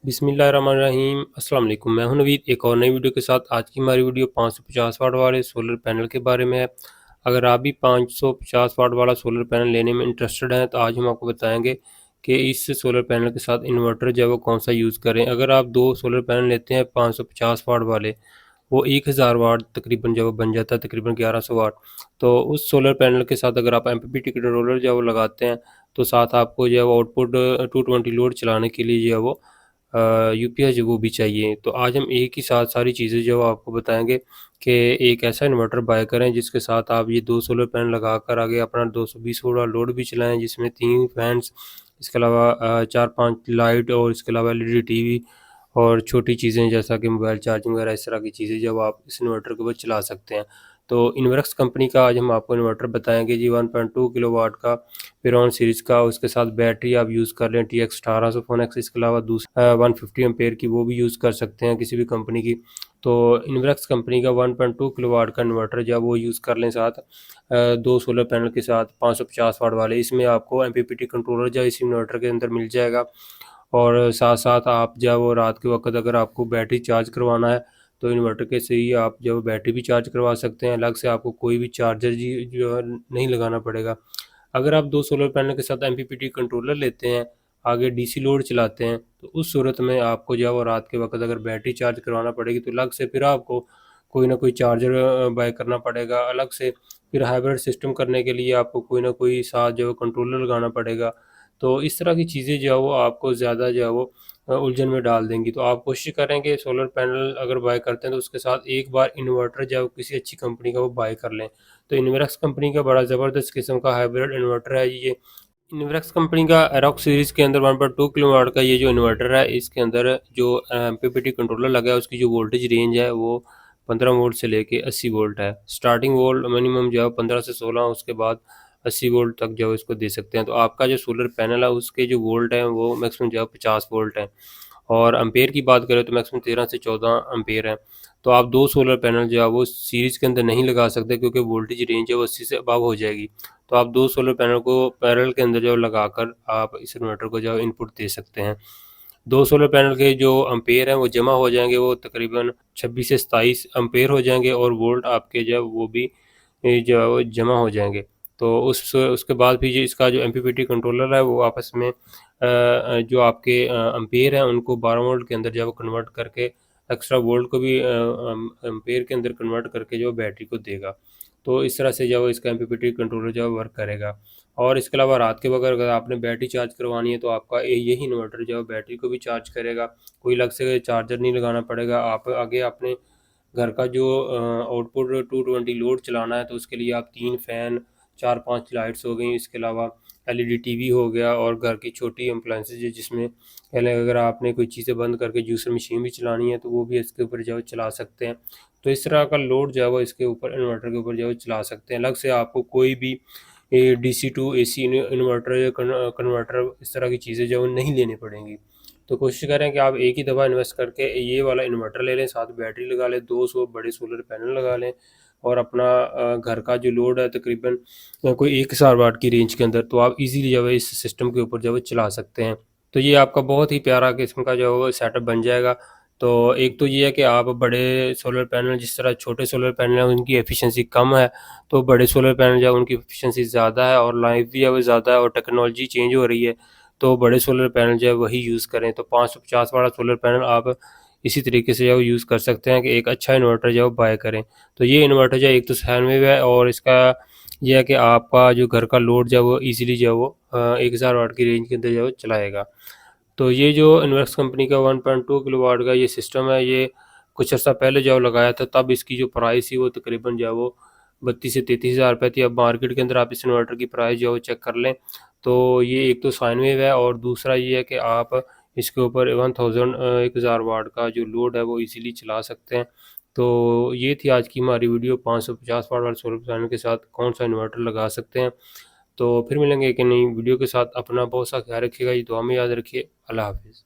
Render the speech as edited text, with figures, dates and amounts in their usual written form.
बिस्मिल्लाहिर्रहमानिर्रहीम। अस्सलाम वालेकुम। मैं हूं नवीद, एक और नई वीडियो के साथ। आज की हमारी वीडियो 550 वाट वाले सोलर पैनल के बारे में है। अगर आप भी 550 वाट वाला सोलर पैनल लेने में इंटरेस्टेड हैं तो आज हम आपको बताएंगे कि इस सोलर पैनल के साथ इन्वर्टर जो है वो कौन सा यूज़ करें। अगर आप दो सोलर पैनल लेते हैं 550 वाट वाले, वो 1000 वाट तकरीबन जब बन जाता है, तकरीबन 1100 वाट। तो उस सोलर पैनल के साथ अगर आप एमपीपीटी कंट्रोलर जो है वो लगाते हैं तो साथ आपको जो है वो आउटपुट 220 लोड चलाने के लिए जो है वो यूपीएस वो भी चाहिए। तो आज हम एक ही साथ सारी चीज़ें जो आपको बताएंगे कि एक ऐसा इन्वर्टर बाय करें जिसके साथ आप ये दो सोलर पैनल लगाकर आगे अपना 220 वाला लोड भी चलाएं, जिसमें 3 फैंस, इसके अलावा 4-5 लाइट और इसके अलावा एलईडी टीवी और छोटी चीज़ें जैसा कि मोबाइल चार्जिंग वगैरह, इस तरह की चीज़ें जब आप इस इन्वर्टर के ऊपर चला सकते हैं। तो इन्वर्क्स कंपनी का आज हम आपको इन्वर्टर बताएंगे जी, 1.2 किलो वाट का पेरॉन सीरीज़ का। उसके साथ बैटरी आप यूज़ कर लें TX 1800 फोनेक्स, इसके अलावा दूसरा 150 एम्पेयर की वो भी यूज़ कर सकते हैं किसी भी कंपनी की। तो इन्वर्क्स कंपनी का 1.2 किलो वाट का इन्वर्टर जो वो यूज़ कर लें साथ दो सोलर पैनल के साथ 550 वाट वाले। इसमें आपको एमपीपीटी कंट्रोलर जो इस इन्वर्टर के अंदर मिल जाएगा। और साथ साथ आप जब वो रात के वक्त अगर आपको बैटरी चार्ज करवाना है तो इन्वर्टर के से ही आप जब बैटरी भी चार्ज करवा सकते हैं। अलग से आपको कोई भी चार्जर जी जो है नहीं लगाना पड़ेगा। अगर आप दो सोलर पैनल के साथ एमपीपीटी कंट्रोलर लेते हैं, आगे डीसी लोड चलाते हैं, तो उस सूरत में आपको जो है वो रात के वक्त अगर बैटरी चार्ज करवाना पड़ेगी तो अलग से फिर आपको कोई ना कोई चार्जर बाय करना पड़ेगा अलग से। फिर हाइब्रिड सिस्टम करने के लिए आपको कोई ना कोई साथ जो है कंट्रोलर लगाना पड़ेगा। तो इस तरह की चीज़ें जो है वो आपको ज़्यादा जो है वो उलझन में डाल देंगी। तो आप कोशिश करें कि सोलर पैनल अगर बाय करते हैं तो उसके साथ एक बार इन्वर्टर जो है वो किसी अच्छी कंपनी का वो बाय कर लें। तो इन्वर्क्स कंपनी का बड़ा ज़बरदस्त किस्म का हाइब्रिड इन्वर्टर है ये। इन्वर्क्स कंपनी का एरोक्स सीरीज़ के अंदर 1.2 किलोवाट का ये जो इन्वर्टर है, इसके अंदर जो एमपीपीटी कंट्रोलर लगा है उसकी जो वोल्टेज रेंज है वो 15 वोल्ट से लेके 80 वोल्ट है। स्टार्टिंग वोल्ट मिनिमम जो है 15 से 16, उसके बाद 80 वोल्ट तक जो है इसको दे सकते हैं। तो आपका जो सोलर पैनल है उसके जो वोल्ट हैं वो मैक्सिमम जो है 50 वोल्ट है। और एम्पेयर की बात करें तो मैक्सिमम 13 से 14 एम्पेयर है। तो आप दो सोलर पैनल जो है वो सीरीज़ के अंदर नहीं लगा सकते क्योंकि वोल्टेज रेंज है वो 80 से अबव हो जाएगी। तो आप दो सोलर पैनल को पैरेलल के अंदर जो लगाकर आप इस इन्वर्टर को जो इनपुट दे सकते हैं। दो सोलर पैनल के जो एम्पेयर हैं वो जमा हो जाएंगे, वो तकरीबन 26 से 27 एम्पेयर हो जाएंगे और वोल्ट आपके जो वो भी जो है वो जमा हो जाएंगे। तो उसके बाद फिर ये इसका जो एमपीपीटी कंट्रोलर है वो आपस में जो आपके एम्पेयर हैं उनको 12 वोल्ट के अंदर जो है वो कन्वर्ट करके एक्स्ट्रा वोल्ट को भी एम्पेयर के अंदर कन्वर्ट करके जो बैटरी को देगा। तो इस तरह से जो इसका एमपीपीटी कंट्रोलर जो वर्क करेगा। और इसके अलावा रात के वक्त अगर आपने बैटरी चार्ज करवानी है तो आपका यही इन्वर्टर जो है बैटरी को भी चार्ज करेगा। कोई अलग से चार्जर नहीं लगाना पड़ेगा। आप आगे अपने घर का जो आउटपुट 220 लोड चलाना है तो उसके लिए आप 3 फैन, 4-5 लाइट्स हो गई, इसके अलावा एलईडी टीवी हो गया और घर की छोटी अप्लाइंसेज है जिसमें पहले अगर आपने कोई चीज़ें बंद करके जूसर मशीन भी चलानी है तो वो भी इसके ऊपर जो है चला सकते हैं। तो इस तरह का लोड जो है वो इसके ऊपर इन्वर्टर के ऊपर जो है चला सकते हैं। अलग से आपको कोई भी DC टू AC इन्वर्टर या कन्वर्टर इस तरह की चीज़ें जो है वो नहीं लेनी पड़ेंगी। तो कोशिश करें कि आप एक ही दफ़ा इन्वेस्ट करके ये वाला इन्वर्टर ले लें, साथ बैटरी लगा लें, 200 बड़े सोलर पैनल लगा लें और अपना घर का जो लोड है तकरीबन कोई 1000 वाट की रेंज के अंदर, तो आप इजीली जो है इस सिस्टम के ऊपर जो है चला सकते हैं। तो ये आपका बहुत ही प्यारा किस्म का जो है वो सेटअप बन जाएगा। तो एक तो ये है कि आप बड़े सोलर पैनल, जिस तरह छोटे सोलर पैनल हैं उनकी एफिशिएंसी कम है, तो बड़े सोलर पैनल जो है उनकी एफिशिएंसी ज़्यादा है और लाइफ भी है वो ज़्यादा है और टेक्नोलॉजी चेंज हो रही है। तो बड़े सोलर पैनल जो है वही यूज़ करें। तो 550 वाला सोलर पैनल आप इसी तरीके से जो है यूज़ कर सकते हैं कि एक अच्छा इन्वर्टर जो है बाय करें। तो ये इन्वर्टर जो है एक तो साइन वेव है और इसका यह है कि आपका जो घर का लोड जो है वो ईजिली जो है वो 1000 वाट की रेंज के अंदर जो है चलाएगा। तो ये जो इन्वर्क्स कंपनी का 1.2 किलो वाट का ये सिस्टम है, ये कुछ अर्सा पहले जो लगाया था तब इसकी जो प्राइस थी वो तकरीबन जो है वो 32 से 33 हज़ार रुपये थी। अब मार्केट के अंदर आप इस इन्वर्टर की प्राइस जो है वो चेक कर लें। तो ये एक तो साइन वेव है और दूसरा ये है कि आप इसके ऊपर 1000 वाट का जो लोड है वो इजीली चला सकते हैं। तो ये थी आज की हमारी वीडियो, 550 वाट वाले सोलर पैनल के साथ कौन सा इन्वर्टर लगा सकते हैं। तो फिर मिलेंगे एक नई वीडियो के साथ। अपना बहुत सा ख्याल रखिएगा, ये दुआ में याद रखिए। अल्लाह हाफिज़।